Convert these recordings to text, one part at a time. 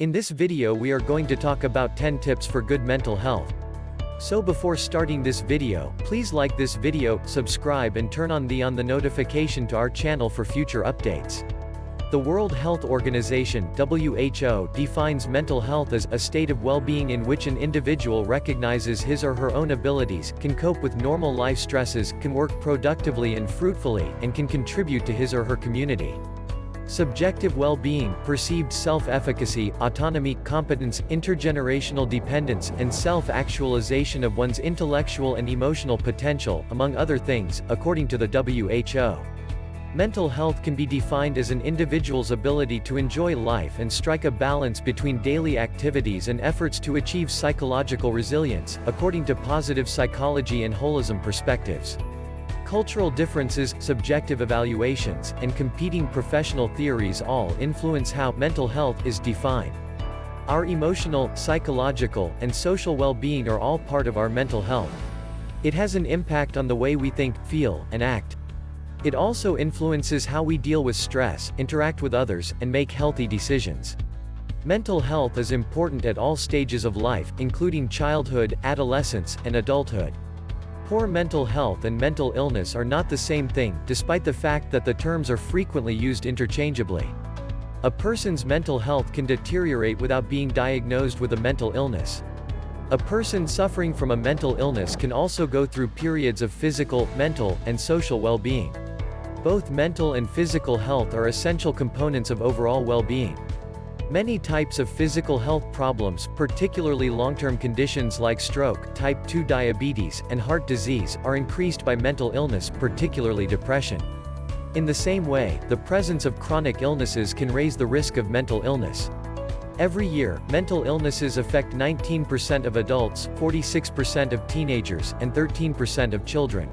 In this video we are going to talk about 10 tips for good mental health. So before starting this video, please like this video, subscribe and turn on the notification to our channel for future updates. The World Health Organization (WHO) defines mental health as a state of well-being in which an individual recognizes his or her own abilities, can cope with normal life stresses, can work productively and fruitfully, and can contribute to his or her community. Subjective well-being, perceived self-efficacy, autonomy, competence, intergenerational dependence, and self-actualization of one's intellectual and emotional potential, among other things, according to the WHO. Mental health can be defined as an individual's ability to enjoy life and strike a balance between daily activities and efforts to achieve psychological resilience, according to positive psychology and holism perspectives. Cultural differences, subjective evaluations, and competing professional theories all influence how mental health is defined. Our emotional, psychological, and social well-being are all part of our mental health. It has an impact on the way we think, feel, and act. It also influences how we deal with stress, interact with others, and make healthy decisions. Mental health is important at all stages of life, including childhood, adolescence, and adulthood. Poor mental health and mental illness are not the same thing, despite the fact that the terms are frequently used interchangeably. A person's mental health can deteriorate without being diagnosed with a mental illness. A person suffering from a mental illness can also go through periods of physical, mental, and social well-being. Both mental and physical health are essential components of overall well-being. Many types of physical health problems, particularly long-term conditions like stroke, type 2 diabetes, and heart disease, are increased by mental illness, particularly depression. In the same way, the presence of chronic illnesses can raise the risk of mental illness. Every year, mental illnesses affect 19% of adults, 46% of teenagers, and 13% of children.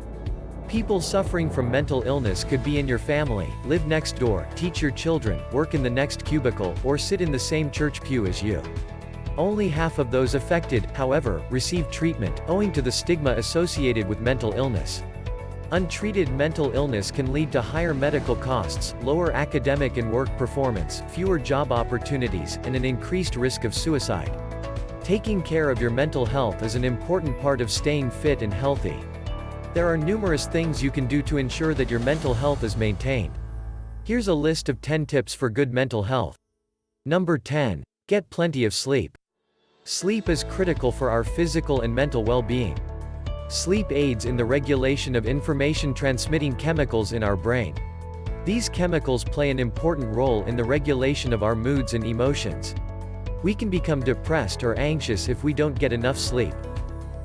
People suffering from mental illness could be in your family, live next door, teach your children, work in the next cubicle, or sit in the same church pew as you. Only half of those affected, however, receive treatment, owing to the stigma associated with mental illness. Untreated mental illness can lead to higher medical costs, lower academic and work performance, fewer job opportunities, and an increased risk of suicide. Taking care of your mental health is an important part of staying fit and healthy. There are numerous things you can do to ensure that your mental health is maintained. Here's a list of 10 tips for good mental health. Number 10. Get plenty of sleep. Sleep is critical for our physical and mental well-being. Sleep aids in the regulation of information-transmitting chemicals in our brain. These chemicals play an important role in the regulation of our moods and emotions. We can become depressed or anxious if we don't get enough sleep.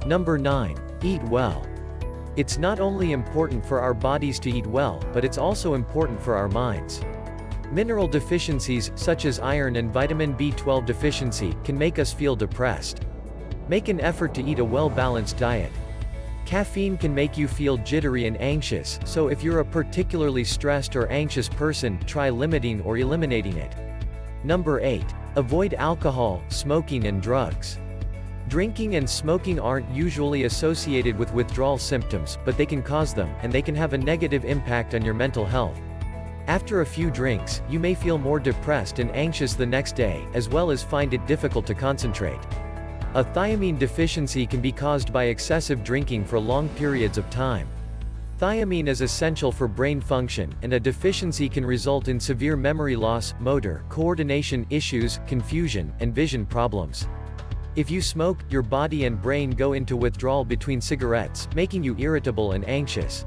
Number 9. Eat well. It's not only important for our bodies to eat well, but it's also important for our minds. Mineral deficiencies, such as iron and vitamin B12 deficiency, can make us feel depressed. Make an effort to eat a well-balanced diet. Caffeine can make you feel jittery and anxious, so if you're a particularly stressed or anxious person, try limiting or eliminating it. Number 8. Avoid alcohol, smoking and drugs. Drinking and smoking aren't usually associated with withdrawal symptoms, but they can cause them, and they can have a negative impact on your mental health. After a few drinks, you may feel more depressed and anxious the next day, as well as find it difficult to concentrate. A thiamine deficiency can be caused by excessive drinking for long periods of time. Thiamine is essential for brain function, and a deficiency can result in severe memory loss, motor, coordination issues, confusion, and vision problems. If you smoke, your body and brain go into withdrawal between cigarettes, making you irritable and anxious.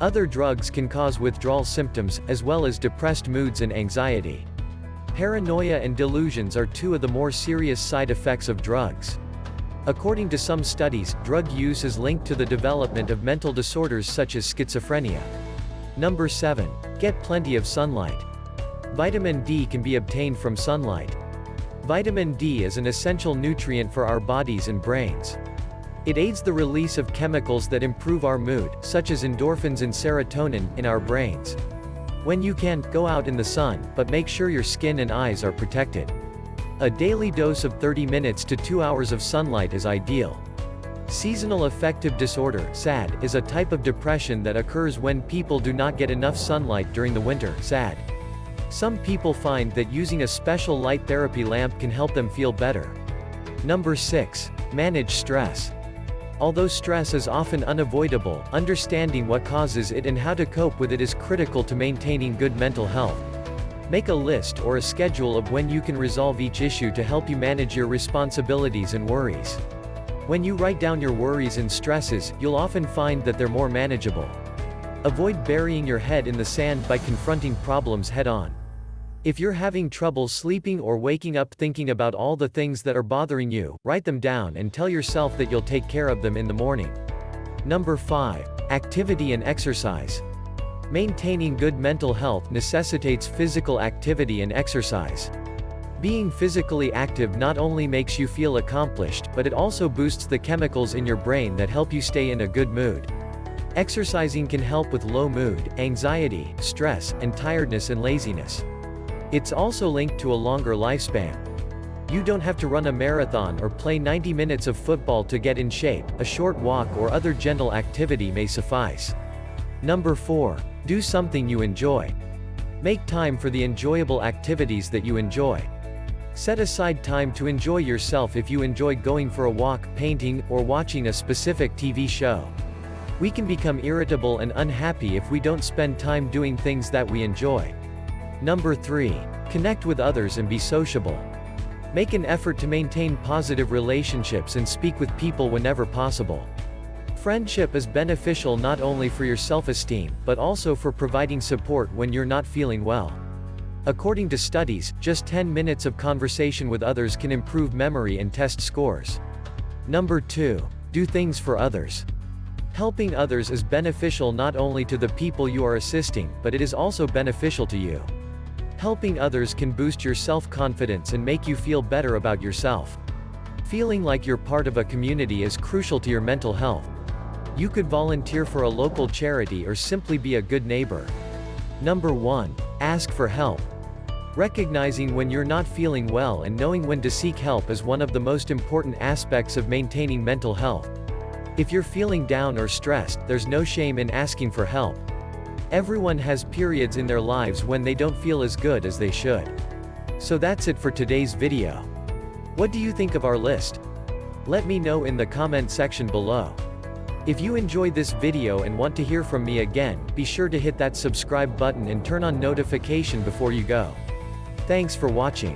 Other drugs can cause withdrawal symptoms, as well as depressed moods and anxiety. Paranoia and delusions are two of the more serious side effects of drugs. According to some studies, drug use is linked to the development of mental disorders such as schizophrenia. Number 7. Get plenty of sunlight. Vitamin D can be obtained from sunlight. Vitamin D is an essential nutrient for our bodies and brains. It aids the release of chemicals that improve our mood, such as endorphins and serotonin, in our brains. When you can, go out in the sun, but make sure your skin and eyes are protected. A daily dose of 30 minutes to 2 hours of sunlight is ideal. Seasonal affective disorder (SAD) is a type of depression that occurs when people do not get enough sunlight during the winter (SAD). Some people find that using a special light therapy lamp can help them feel better. Number 6. Manage stress. Although stress is often unavoidable, understanding what causes it and how to cope with it is critical to maintaining good mental health. Make a list or a schedule of when you can resolve each issue to help you manage your responsibilities and worries. When you write down your worries and stresses, you'll often find that they're more manageable. Avoid burying your head in the sand by confronting problems head-on. If you're having trouble sleeping or waking up thinking about all the things that are bothering you, write them down and tell yourself that you'll take care of them in the morning. Number 5. Activity and exercise. Maintaining good mental health necessitates physical activity and exercise. Being physically active not only makes you feel accomplished, but it also boosts the chemicals in your brain that help you stay in a good mood. Exercising can help with low mood, anxiety, stress, and tiredness and laziness. It's also linked to a longer lifespan. You don't have to run a marathon or play 90 minutes of football to get in shape. A short walk or other gentle activity may suffice. Number 4. Do something you enjoy. Make time for the enjoyable activities that you enjoy. Set aside time to enjoy yourself if you enjoy going for a walk, painting, or watching a specific TV show. We can become irritable and unhappy if we don't spend time doing things that we enjoy. Number 3. Connect with others and be sociable. Make an effort to maintain positive relationships and speak with people whenever possible. Friendship is beneficial not only for your self-esteem, but also for providing support when you're not feeling well. According to studies, just 10 minutes of conversation with others can improve memory and test scores. Number 2. Do things for others. Helping others is beneficial not only to the people you are assisting, but it is also beneficial to you. Helping others can boost your self-confidence and make you feel better about yourself. Feeling like you're part of a community is crucial to your mental health. You could volunteer for a local charity or simply be a good neighbor. Number 1. Ask for help. Recognizing when you're not feeling well and knowing when to seek help is one of the most important aspects of maintaining mental health. If you're feeling down or stressed, there's no shame in asking for help. Everyone has periods in their lives when they don't feel as good as they should. So that's it for today's video. What do you think of our list? Let me know in the comment section below. If you enjoyed this video and want to hear from me again, be sure to hit that subscribe button and turn on notification before you go. Thanks for watching.